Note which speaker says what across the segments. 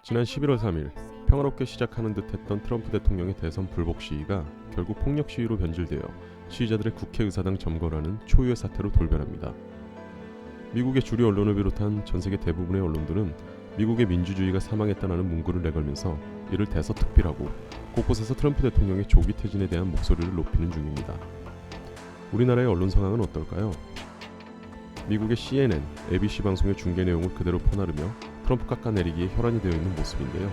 Speaker 1: 지난 11월 3일 평화롭게 시작하는 듯했던 트럼프 대통령의 대선 불복 시위가 결국 폭력 시위로 변질되어 시위자들의 국회의사당 점거라는 초유의 사태로 돌변합니다. 미국의 주류 언론을 비롯한 전 세계 대부분의 언론들은 미국의 민주주의가 사망했다는 문구를 내걸면서 이를 대서특필하고 곳곳에서 트럼프 대통령의 조기 퇴진에 대한 목소리를 높이는 중입니다. 우리나라의 언론 상황은 어떨까요? 미국의 CNN, ABC 방송의 중계 내용을 그대로 퍼나르며 트럼프 깎아내리기에 혈안이 되어 있는 모습인데요.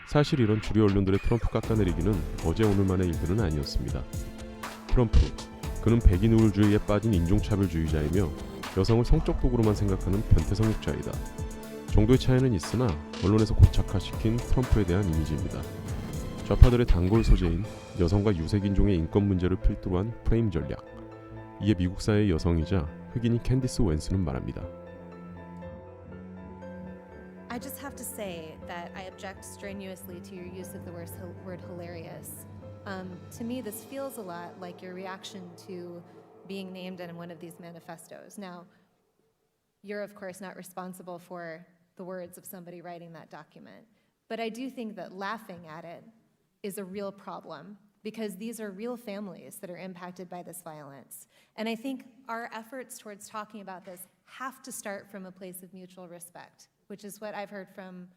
Speaker 1: 사실 이런 주류 언론들의 트럼프 깎아내리기는 어제 오늘만의 일들은 아니었습니다. 트럼프, 그는 백인 우월주의에 빠진 인종차별주의자이며 여성을 성적 도구로만 생각하는 변태성욕자이다. 정도의 차이는 있으나 언론에서 고착화시킨 트럼프에 대한 이미지입니다. 좌파들의 단골 소재인 여성과 유색인종의 인권 문제를 필두로 한 프레임 전략. 이에 미국 사회의 여성이자 흑인인 candice owens는 말합니다.
Speaker 2: I just have to say that I object strenuously to your use of the word hilarious. To me, this feels a lot like your reaction to being named in one of these manifestos. Now, you're of course not responsible for the words of somebody writing that document, but I do think that laughing at it is a real problem because these are real families that are impacted by this violence. And I think our efforts towards talking about this have to start from a place of mutual respect, which is what I've heard from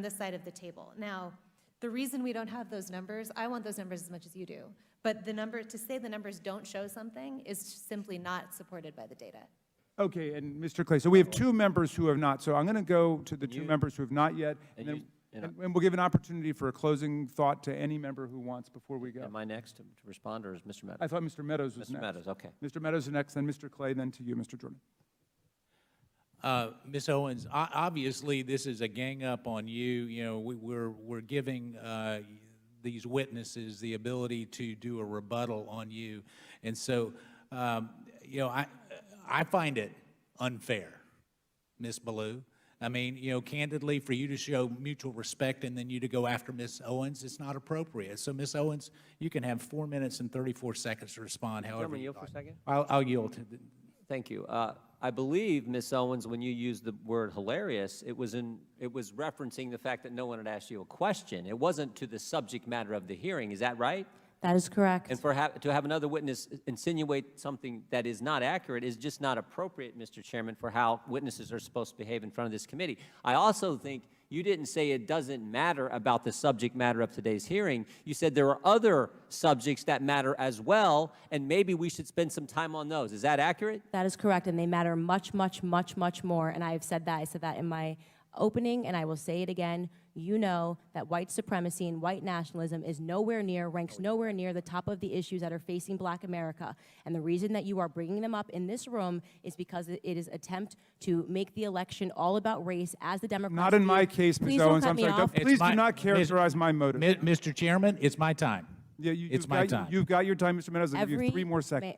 Speaker 2: this side of the table. Now, the reason we don't have those numbers, I want those numbers as much as you do, but to say the numbers don't show something is simply not supported by the data.
Speaker 3: Okay, and Mr. Clay, so we have two members who have not. So I'm going to go to the two members who have not yet, and we'll give an opportunity for a closing thought to any member who wants before we go.
Speaker 4: Am I next to respond, or is Mr. Meadows?
Speaker 3: I thought Mr. Meadows was
Speaker 4: Mr.
Speaker 3: next.
Speaker 4: Meadows, okay.
Speaker 3: Mr. Meadows is next, then Mr. Clay, then to you, Mr. Jordan.
Speaker 5: Ms. Owens, obviously this is a gang up on you. You know, we're giving these witnesses the ability to do a rebuttal on you, and so you know, I find it unfair, Ms. Ballou. I mean, you know, candidly, for you to show mutual respect and then you to go after Ms. Owens, it's not appropriate. So, Ms. Owens, you can have 4 minutes and 34 seconds to respond. However,
Speaker 4: yield for a second.
Speaker 5: I'll yield.
Speaker 4: Thank you. I believe, Ms. Owens, when you used the word hilarious, it was referencing the fact that no one had asked you a question. It wasn't to the subject matter of the hearing. Is that right?
Speaker 6: That is correct.
Speaker 4: And to have another witness insinuate something that is not accurate is just not appropriate, Mr. Chairman, for how witnesses are supposed to behave in front of this committee. I also think you didn't say it doesn't matter about the subject matter of today's hearing. You said there are other subjects that matter as well, and maybe we should spend some time on those. Is that accurate?
Speaker 6: That is correct, and they matter much, much, much, much more. And I have said that. I said that in my opening, and I will say it again. You know that white supremacy and white nationalism is ranks nowhere near the top of the issues that are facing Black America. And the reason that you are bringing them up in this room is because it is attempt to make the election all about race as the Democrats
Speaker 3: Not in
Speaker 6: do.
Speaker 3: my case, Ms.
Speaker 6: Please don't
Speaker 3: Owens.
Speaker 6: cut
Speaker 3: I'm
Speaker 6: me
Speaker 3: sorry.
Speaker 6: off.
Speaker 3: Please do not characterize my motive.
Speaker 5: Mr. Chairman, it's my time.
Speaker 3: Yeah,
Speaker 5: it's my time.
Speaker 3: You've got your time, Mr. Meadows. I'll give you 3 more seconds.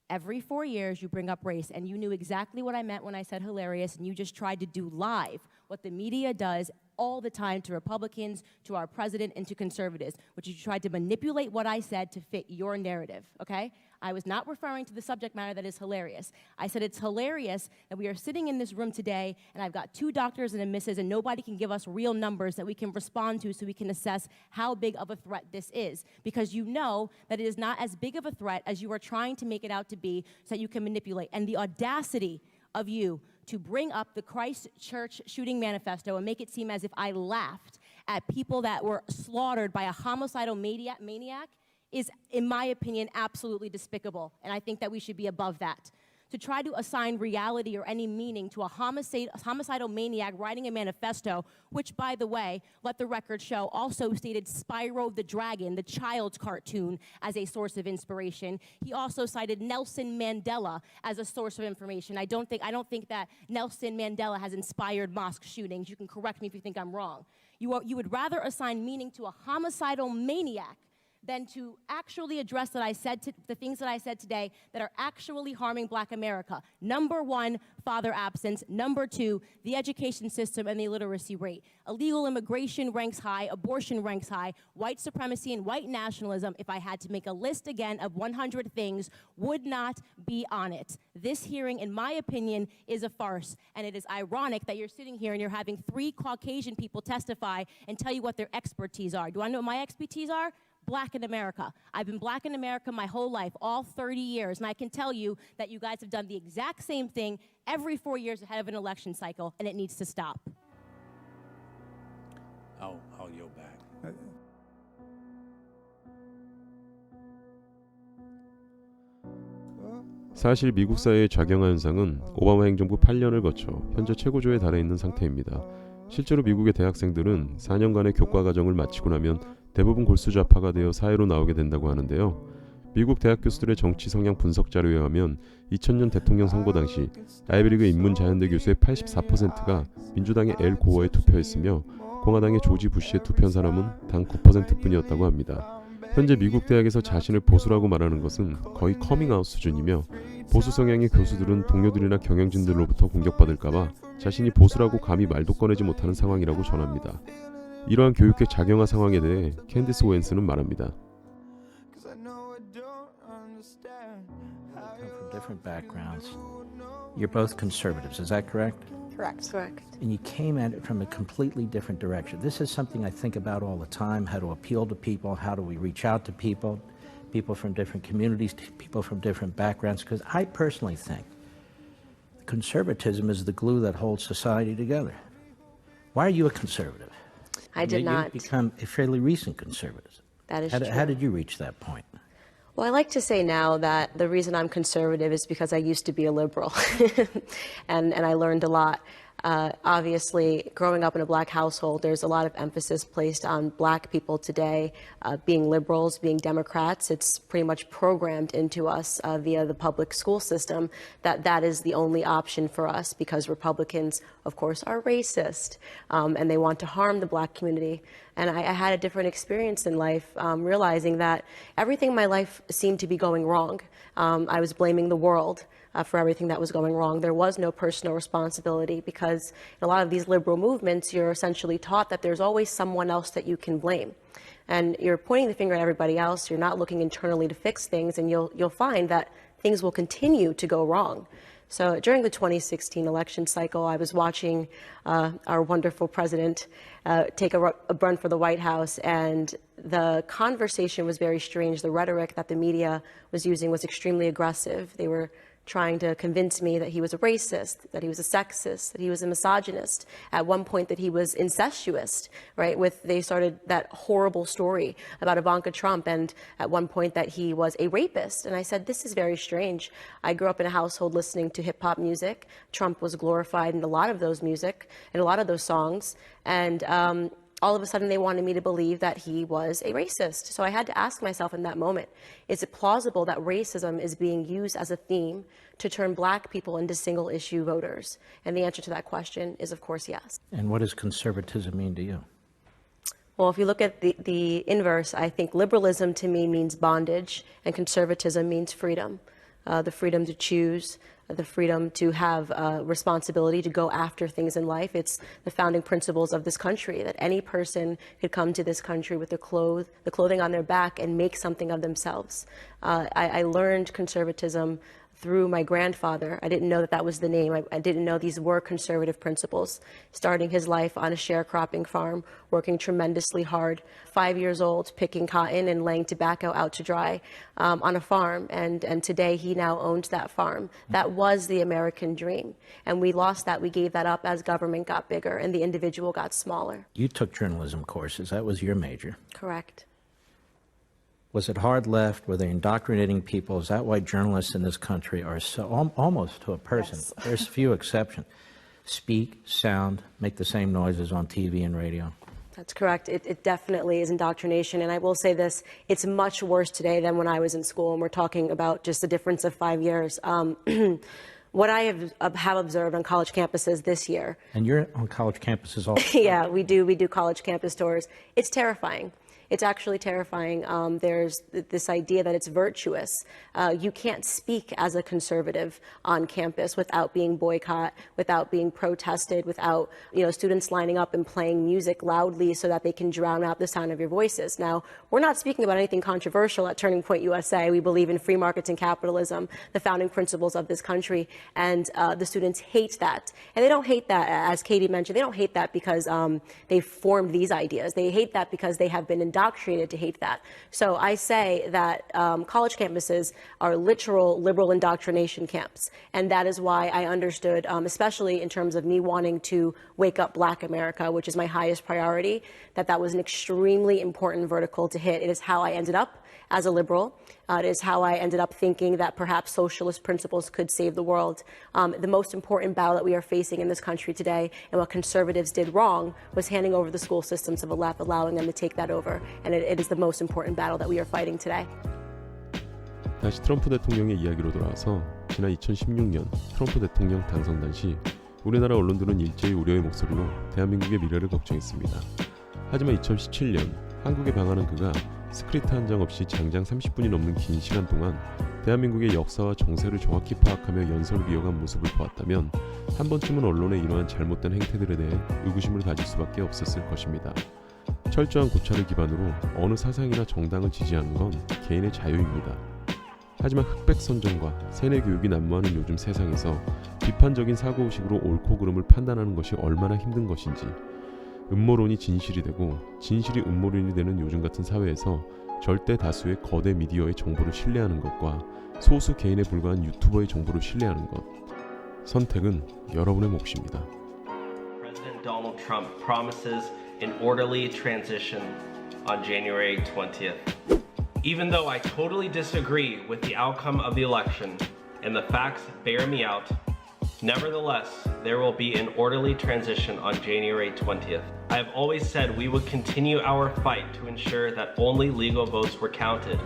Speaker 6: Every 4 years, you bring up race, and you knew exactly what I meant when I said hilarious, and you just tried to do live what the media does all the time to Republicans, to our president, and to conservatives, which you tried to manipulate what I said to fit your narrative, okay? I was not referring to the subject matter that is hilarious. I said it's hilarious that we are sitting in this room today, and I've got 2 doctors and a missus, and nobody can give us real numbers that we can respond to so we can assess how big of a threat this is. Because you know that it is not as big of a threat as you are trying to make it out to be so that you can manipulate. And the audacity of you to bring up the Christchurch shooting manifesto and make it seem as if I laughed at people that were slaughtered by a homicidal maniac is, in my opinion, absolutely despicable. And I think that we should be above that. To try to assign reality or any meaning to a homicidal maniac writing a manifesto, which, by the way, let the record show, also stated Spyro the Dragon, the child's cartoon, as a source of inspiration. He also cited Nelson Mandela as a source of information. I don't think that Nelson Mandela has inspired mosque shootings. You can correct me if you think I'm wrong. You would rather assign meaning to a homicidal maniac than to actually address the things that I said today that are actually harming Black America. Number one, father absence. Number two, the education system and the illiteracy rate. Illegal immigration ranks high, abortion ranks high, white supremacy and white nationalism, if I had to make a list again of 100 things, would not be on it. This hearing, in my opinion, is a farce, and it is ironic that you're sitting here and you're having 3 Caucasian people testify and tell you what their expertise are. Do I know what my expertise are? Black in America. I've been Black in America my whole life, all 30 years, and I can tell you that you guys have done the exact same thing every 4 years ahead of an election cycle, and it needs to stop.
Speaker 5: I'll yield back.
Speaker 1: 사실 미국 사회의 좌경화 현상은 오바마 행정부 8년을 거쳐 현재 최고조에 달해 있는 상태입니다. 실제로 미국의 대학생들은 4년간의 교과 과정을 마치고 나면 대부분 골수좌파가 되어 사회로 나오게 된다고 하는데요. 미국 대학 교수들의 정치 성향 분석 자료에 의하면 2000년 대통령 선거 당시 아이비리그 인문자연대 교수의 84%가 민주당의 엘 고어에 투표했으며 공화당의 조지 부시에 투표한 사람은 단 9%뿐이었다고 합니다. 현재 미국 대학에서 자신을 보수라고 말하는 것은 거의 커밍아웃 수준이며 보수 성향의 교수들은 동료들이나 경영진들로부터 공격받을까봐 자신이 보수라고 감히 말도 꺼내지 못하는 상황이라고 전합니다. 이러한 교육의 작용화 상황에 대해 캔디스 오웬스는 말합니다.
Speaker 7: From different backgrounds. You're both conservatives, is that correct?
Speaker 8: Correct. Correct.
Speaker 7: And you came at it from a completely different direction. This is something I think about all the time, how to appeal to people, how do we reach out to people from different communities, people from different backgrounds, because I personally think conservatism is the glue that holds society together. Why are you a conservative?
Speaker 8: I did not.
Speaker 7: You've become a fairly recent conservative.
Speaker 8: That is true.
Speaker 7: How did you reach that point?
Speaker 8: Well, I like to say now that the reason I'm conservative is because I used to be a liberal, and I learned a lot. Obviously, growing up in a Black household, there's a lot of emphasis placed on Black people today being liberals, being Democrats. It's pretty much programmed into us via the public school system that is the only option for us, because Republicans, of course, are racist, and they want to harm the Black community. And I had a different experience in life, realizing that everything in my life seemed to be going wrong. I was blaming the world for everything that was going wrong. There was no personal responsibility, because in a lot of these liberal movements, you're essentially taught that there's always someone else that you can blame. And you're pointing the finger at everybody else. You're not looking internally to fix things, and you'll find that things will continue to go wrong. So during the 2016 election cycle, I was watching our wonderful president take a run for the White House, and the conversation was very strange. The rhetoric that the media was using was extremely aggressive. They were trying to convince me that he was a racist, that he was a sexist, that he was a misogynist, at one point that he was incestuous, right? They started that horrible story about Ivanka Trump, and at one point that he was a rapist. And I said, this is very strange. I grew up in a household listening to hip hop music. Trump was glorified in a lot of those music, and a lot of those songs. And all of a sudden they wanted me to believe that he was a racist. So I had to ask myself in that moment, is it plausible that racism is being used as a theme to turn Black people into single issue voters? And the answer to that question is, of course, yes.
Speaker 7: And what does conservatism mean to you?
Speaker 8: Well, if you look at the inverse, I think liberalism to me means bondage, and conservatism means freedom. The freedom to choose, the freedom to have responsibility to go after things in life. It's the founding principles of this country, that any person could come to this country with the clothing on their back and make something of themselves. I learned conservatism through my grandfather. I didn't know that was the name. I didn't know these were conservative principles. Starting his life on a sharecropping farm, working tremendously hard, 5 years old, picking cotton and laying tobacco out to dry on a farm. And today he now owns that farm. That was the American dream. And we lost that. We gave that up as government got bigger and the individual got smaller.
Speaker 7: You took journalism courses. That was your major.
Speaker 8: Correct.
Speaker 7: Was it hard left? Were they indoctrinating people? Is that why journalists in this country are so, almost to a person,
Speaker 8: Yes.
Speaker 7: there's few exceptions, speak, sound, make the same noises on TV and radio?
Speaker 8: That's correct. It definitely is indoctrination. And I will say this, it's much worse today than when I was in school, and we're talking about just the difference of 5 years. What I have observed on college campuses this year.
Speaker 7: And you're on college campuses all the time.
Speaker 8: Yeah, we do college campus tours. It's terrifying. It's actually terrifying. There's this idea that it's virtuous. You can't speak as a conservative on campus without being boycotted, without being protested, without students lining up and playing music loudly so that they can drown out the sound of your voices. Now, we're not speaking about anything controversial at Turning Point USA. We believe in free markets and capitalism, the founding principles of this country, and the students hate that. And they don't hate that, as Katie mentioned, they don't hate that because they formed these ideas. They hate that because they have been indoctrinated to hate that. So I say that college campuses are literal liberal indoctrination camps. And that is why I understood, especially in terms of me wanting to wake up Black America, which is my highest priority, that was an extremely important vertical to hit. It is how I ended up as a liberal. It is how I ended up thinking that perhaps socialist principles could save the world. The most important battle that we are facing in this country today, and what conservatives did wrong, was handing over the school systems to the left, allowing them to take that over. And it is the most important battle that we are fighting today.
Speaker 1: 다시 트럼프 대통령의 이야기로 돌아와서 지난 2016년 트럼프 대통령 당선 당시 우리나라 언론들은 일제히 우려의 목소리로 대한민국의 미래를 걱정했습니다. 하지만 2017년 한국에 방한한 그가 스크립트 한 장 없이 장장 30분이 넘는 긴 시간 동안 대한민국의 역사와 정세를 정확히 파악하며 연설을 이어간 모습을 보았다면 한 번쯤은 언론의 이러한 잘못된 행태들에 대해 의구심을 가질 수밖에 없었을 것입니다. 철저한 고찰을 기반으로 어느 사상이나 정당을 지지하는 건 개인의 자유입니다. 하지만 흑백 선전과 세뇌 교육이 난무하는 요즘 세상에서 비판적인 사고의식으로 옳고 그름을 판단하는 것이 얼마나 힘든 것인지, 음모론이 진실이 되고 진실이 음모론이 되는 요즘 같은 사회에서 절대 다수의 거대 미디어의 정보를 신뢰하는 것과 소수 개인에 불과한 유튜버의 정보를 신뢰하는 것, 선택은 여러분의 몫입니다.
Speaker 9: President Donald Trump promises an orderly transition on January 20th. Even though I totally disagree with the outcome of the election and the facts bear me out, nevertheless, there will be an orderly transition on January 20th. I have always said we would continue our fight to ensure that only legal votes were counted.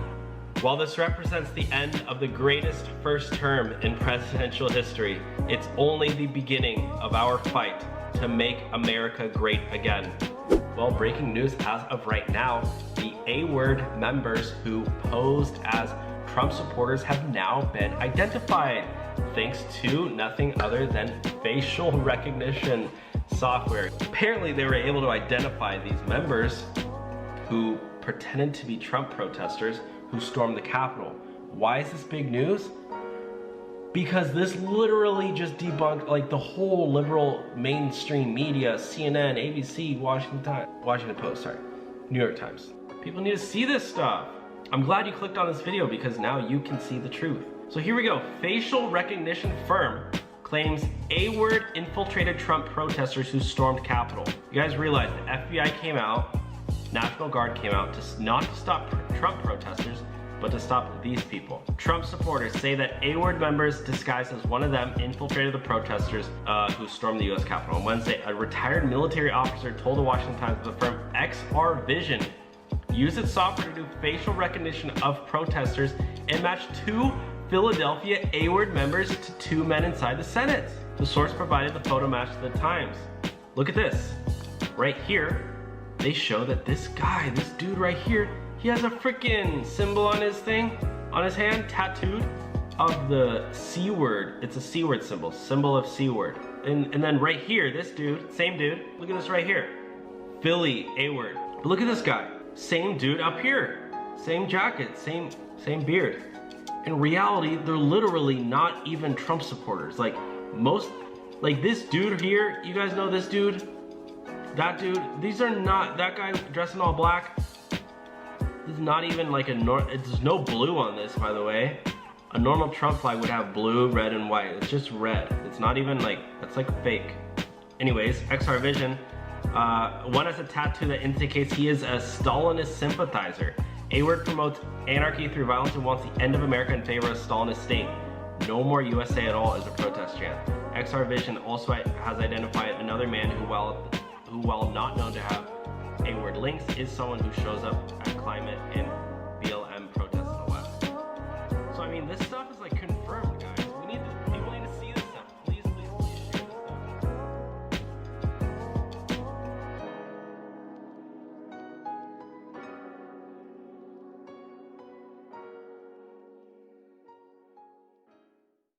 Speaker 9: While this represents the end of the greatest first term in presidential history, it's only the beginning of our fight to make America great again. Well, breaking news as of right now, the A-word members who posed as Trump supporters have now been identified, thanks to nothing other than facial recognition software. Apparently, they were able to identify these members who pretended to be Trump protesters who stormed the Capitol. Why is this big news? Because this literally just debunked like the whole liberal mainstream media, CNN, ABC, Washington Post, New York Times. People need to see this stuff. I'm glad you clicked on this video because now you can see the truth. So here we go. Facial recognition firm claims A-word infiltrated Trump protesters who stormed Capitol. You guys realize the FBI came out, National Guard came out not to stop Trump protesters, but to stop these people. Trump supporters say that A-word members disguised as one of them infiltrated the protesters who stormed the US Capitol. On Wednesday, a retired military officer told the Washington Times that the firm XR Vision used its software to do facial recognition of protesters and matched 2 Philadelphia A-word members to 2 men inside the Senate. The source provided the photo match to the Times. Look at this. Right here, they show that this guy, this dude right here, he has a freaking symbol on his thing, on his hand, tattooed, of the C word. It's a C word symbol of C word. And then right here, this dude, same dude, look at this right here. Philly A-word. But look at this guy. Same dude up here. Same jacket, same beard. In reality, they're literally not even Trump supporters. Like this dude here, you guys know this dude? That dude, these are not, that guy dressed in all black, this is not even like there's no blue on this, by the way. A normal Trump flag would have blue, red, and white. It's just red. It's not even like, that's like fake. Anyways, XR Vision, one has a tattoo that indicates he is a Stalinist sympathizer. A-word promotes anarchy through violence and wants the end of America in favor of a Stalinist state. No more USA at all is a protest chant. XR Vision also has identified another man who while not known to have A-word links, is someone who shows up at climate and